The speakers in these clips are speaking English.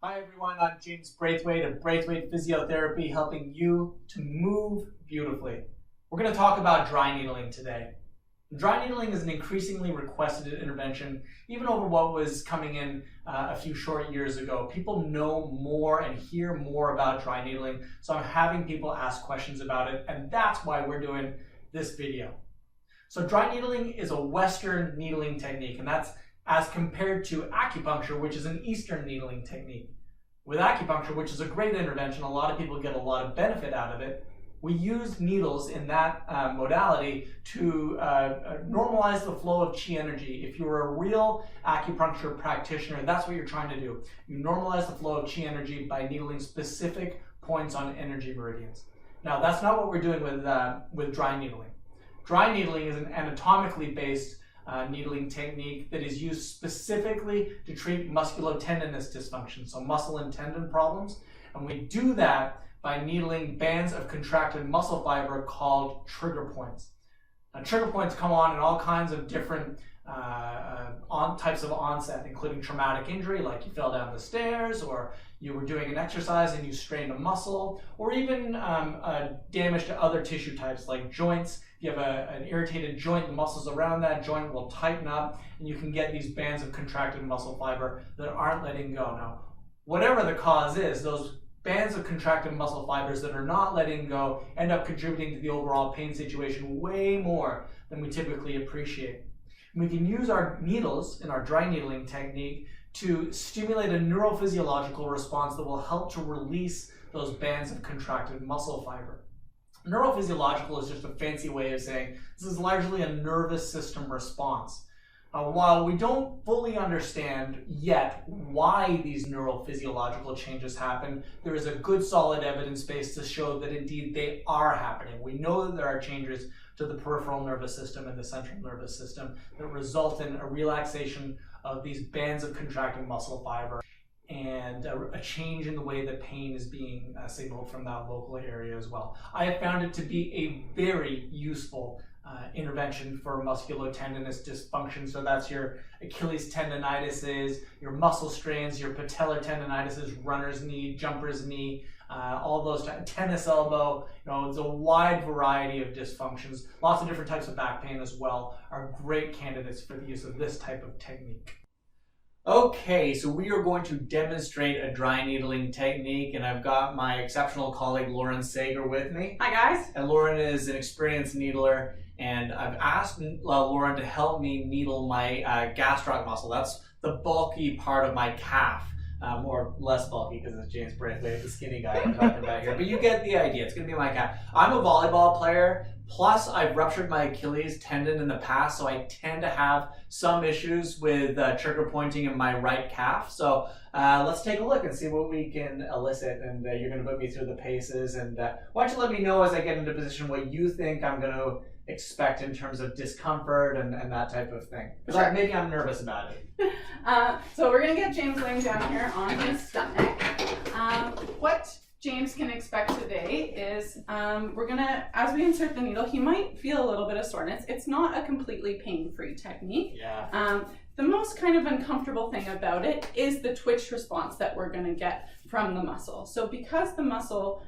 Hi everyone, I'm James Braithwaite of Braithwaite Physiotherapy, helping you to move beautifully. We're going to talk about dry needling today. Dry needling is an increasingly requested intervention, even over what was coming in a few short years ago. People know more and hear more about dry needling, so I'm having people ask questions about it, and that's why we're doing this video. So dry needling is a Western needling technique, and that's as compared to acupuncture, which is an Eastern needling technique. With acupuncture, which is a great intervention, a lot of people get a lot of benefit out of it. We use needles in that modality to normalize the flow of chi energy. If you're a real acupuncture practitioner, that's what you're trying to do. You normalize the flow of chi energy by needling specific points on energy meridians. Now, that's not what we're doing with dry needling. Dry needling is an anatomically based needling technique that is used specifically to treat musculotendinous dysfunction, so muscle and tendon problems. And we do that by needling bands of contracted muscle fiber called trigger points. Now, trigger points come on in all kinds of different types of onset, including traumatic injury, like you fell down the stairs, or you were doing an exercise and you strained a muscle, or even damage to other tissue types like joints. If you have an irritated joint, the muscles around that joint will tighten up, and you can get these bands of contracted muscle fiber that aren't letting go. Now, whatever the cause is, those bands of contracted muscle fibers that are not letting go end up contributing to the overall pain situation way more than we typically appreciate. And we can use our needles in our dry needling technique to stimulate a neurophysiological response that will help to release those bands of contracted muscle fiber. Neurophysiological is just a fancy way of saying this is largely a nervous system response. While we don't fully understand yet why these neurophysiological changes happen, there is a good solid evidence base to show that indeed they are happening. We know that there are changes to the peripheral nervous system and the central nervous system that result in a relaxation of these bands of contracting muscle fiber and a change in the way that pain is being signaled from that local area as well. I have found it to be a very useful intervention for musculotendinous dysfunction. So that's your Achilles tendinitises, your muscle strains, your patellar tendinitises, runner's knee, jumper's knee, all those tennis elbow. It's a wide variety of dysfunctions. Lots of different types of back pain as well are great candidates for the use of this type of technique. Okay, so we are going to demonstrate a dry needling technique, and I've got my exceptional colleague Lauren Sager with me. Hi guys. And Lauren is an experienced needler, and I've asked Lauren to help me needle my gastroc muscle. That's the bulky part of my calf. Or less bulky because it's James Braithwaite, the skinny guy I'm talking about here. But you get the idea. It's going to be my calf. I'm a volleyball player. Plus, I've ruptured my Achilles tendon in the past, so I tend to have some issues with trigger pointing in my right calf. So let's take a look and see what we can elicit. And you're going to put me through the paces. And why don't you let me know as I get into position what you think I'm going to expect in terms of discomfort and that type of thing. Because maybe I'm nervous about it. So we're going to get James laying down here on his stomach. What James can expect today is we're going to, as we insert the needle, he might feel a little bit of soreness. It's not a completely pain-free technique. Yeah. The most kind of uncomfortable thing about it is the twitch response that we're going to get from the muscle. So because the muscle,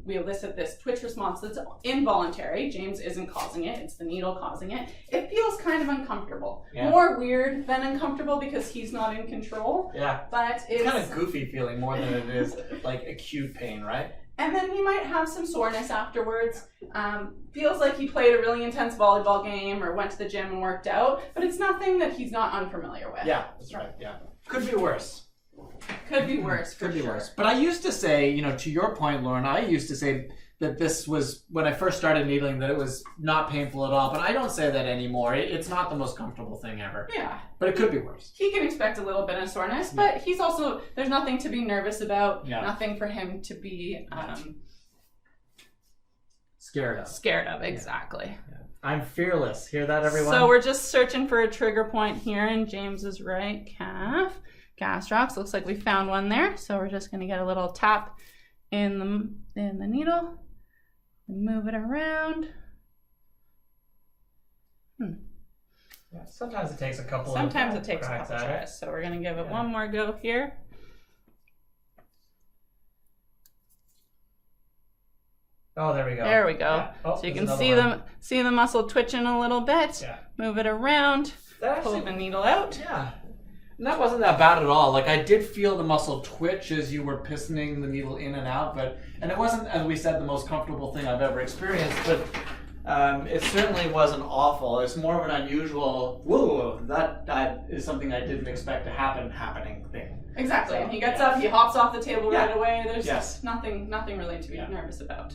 we elicit this twitch response that's involuntary, James isn't causing it, it's the needle causing it, it feels kind of uncomfortable. Yeah. More weird than uncomfortable because he's not in control. Yeah. But it's kind of goofy feeling more than it is like acute pain, right? And then he might have some soreness afterwards. Feels like he played a really intense volleyball game or went to the gym and worked out, but it's nothing that he's not unfamiliar with. Yeah, that's right, yeah. Could be worse. Could be worse, for Could be sure. worse. But I used to say, to your point, Lauren, I used to say that this was, when I first started needling, that it was not painful at all. But I don't say that anymore. It's not the most comfortable thing ever. Yeah. But it could be worse. He can expect a little bit of soreness, but he's also, there's nothing to be nervous about. Yeah. Nothing for him to be scared of. Scared of, exactly. Yeah. I'm fearless. Hear that, everyone? So we're just searching for a trigger point here in James's right calf. Gastrocs, looks like we found one there. So we're just going to get a little tap in the needle. Move it around. Yeah, sometimes it takes a couple Sometimes it takes a couple tries. So we're going to give it one more go here. Oh, there we go. There we go. Yeah. Oh, So you there's can another see one. the muscle twitching a little bit. Yeah. Move it around. That Pull actually, the needle out. yeah. And that wasn't that bad at all. Like, I did feel the muscle twitch as you were pistoning the needle in and out, and it wasn't, as we said, the most comfortable thing I've ever experienced, but it certainly wasn't awful. It's more of an unusual, whoa, that is something I didn't expect to happening thing. Exactly. So, And he gets yeah. up, he hops off the table Yeah. right away. There's Yes. nothing really to be nervous about.